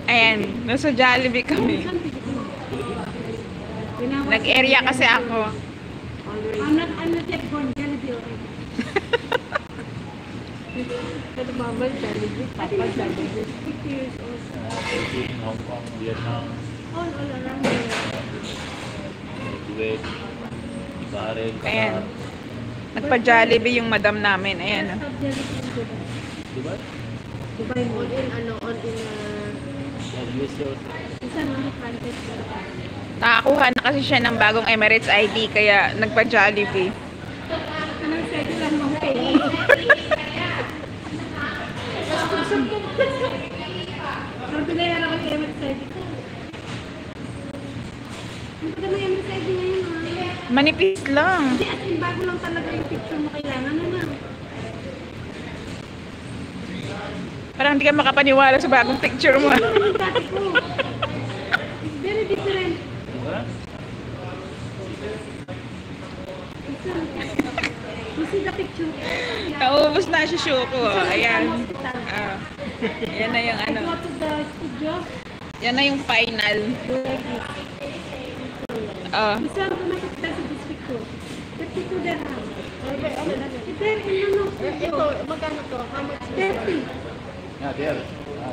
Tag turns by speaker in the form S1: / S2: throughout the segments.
S1: Ayan, nasa Jollibee kami. Nag-area kasi ako.
S2: I'm not yet born, Jollibee already. Pero mama, Jollibee, papa, Jollibee. 6 years old.
S3: Hong Kong, Vietnam,
S2: All around the
S3: Kuwait, Bahrain,
S1: Ayan.
S3: Qatar.
S1: Nagpa-Jollibee yung madam namin. Ayan.
S2: Top Jollibee in Dubai.
S3: Diba?
S2: Dubai Mall in,
S3: US also.
S2: isa mga franchise na.
S1: Nakakuha na kasi siya ng bagong Emirates ID kaya nagpa-Jollibee.
S2: Anong side lang mga pay? So, binayaran ako yung MSID ko. Ang pagka may MSID ngayon,
S1: Manipis lang.
S2: Hindi, as in, bago lang talaga yung picture mo kailangan na.
S1: Parang hindi ka makapaniwala sa bagong picture mo.
S2: Yung dati ko. It's very different.
S3: Diba?
S2: You see the picture?
S1: Naubos na si Shuko. Ayan. Ah, yan na yung
S2: I
S1: ano.
S2: go to the studio.
S1: Yan na yung final.
S2: Like this.
S1: Ah.
S2: This one, automatic does this picture. 52 dirham. Ito, no. Ito, magkano to? How much? 30.
S3: Yeah, there.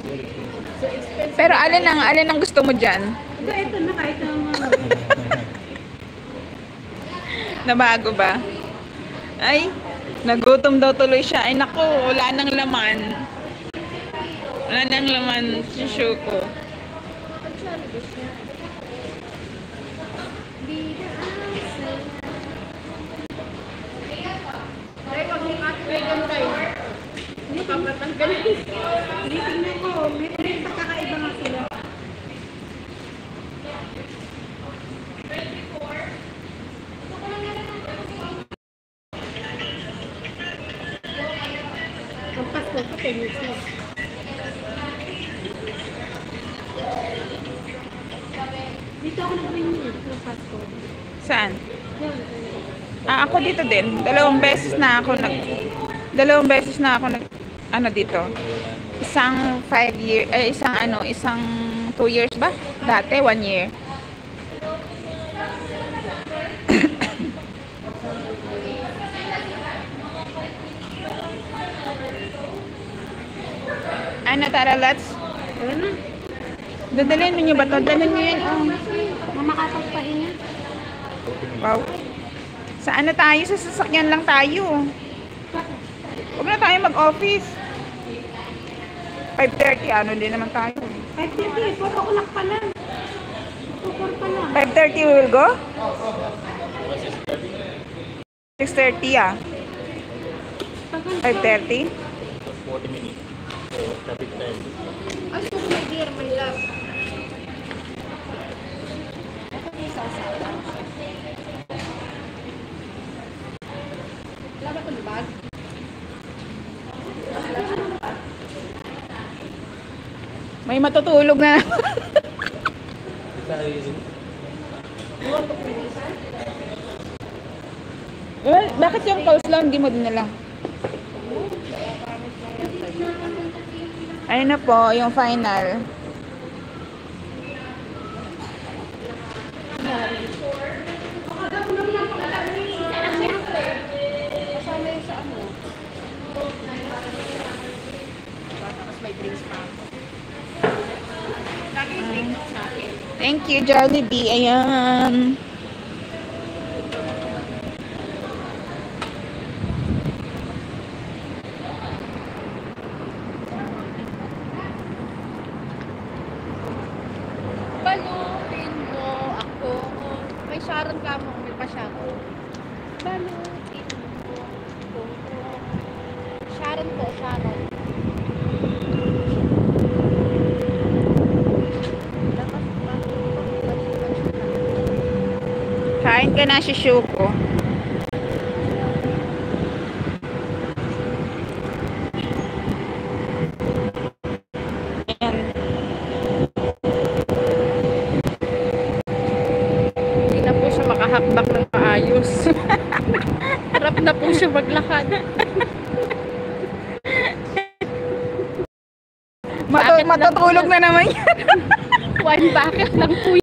S3: Very expensive.
S1: Pero alin ang gusto mo dyan?
S2: Ito na kahit ang
S1: Nabago ba? Ay, nagutom daw tuloy siya. Ay nako, wala nang laman. Wala nang laman si Shuko.
S2: Tingnan mo, may pagkakaiba nga sila. Ang Pasko ko, 10 years na. Dito ako nag-renew ng Pasko.
S1: Saan?
S2: Yan.
S1: Ah, ako dito din. Dalawang beses na ako ano dito. Isang 5 year, isang 2 years ba? Dati 1 year. Ano, tara, let's.
S2: Wala na.
S1: Dadalhin niyo ba to? Dalhin niyo yan. Oh.
S2: Mamakapagpahinga.
S1: Wow. Saan na tayo? Sa sasakyan lang tayo. Huwag na tayo mag-office. 5:30, ano din naman tayo.
S2: 5:30, 4 o'clock pa lang. 4 pa lang.
S1: 5:30 we will go? 6:30 ah. 5:30?
S3: 40 minutes. So, traffic time.
S2: Ay, so my dear, my love. Wala ba itong bag?
S1: May matutulog na. Well, bakit yung coleslaw hindi mo dinala? Ayun na po, yung final. Thank you, Jollibee. Ayan.
S2: Balutin mo ako. May Sharon ka mo, may pa Sharon. Balutin mo ako. Sharon po, Sharon.
S1: Kain ka na si Shuko. Ayan. Hindi na po siya makahakbak ng maayos. Harap na po siya maglakad.
S2: Bucket lang
S1: Matutulog
S2: po
S1: na naman yan.
S2: One bucket lang po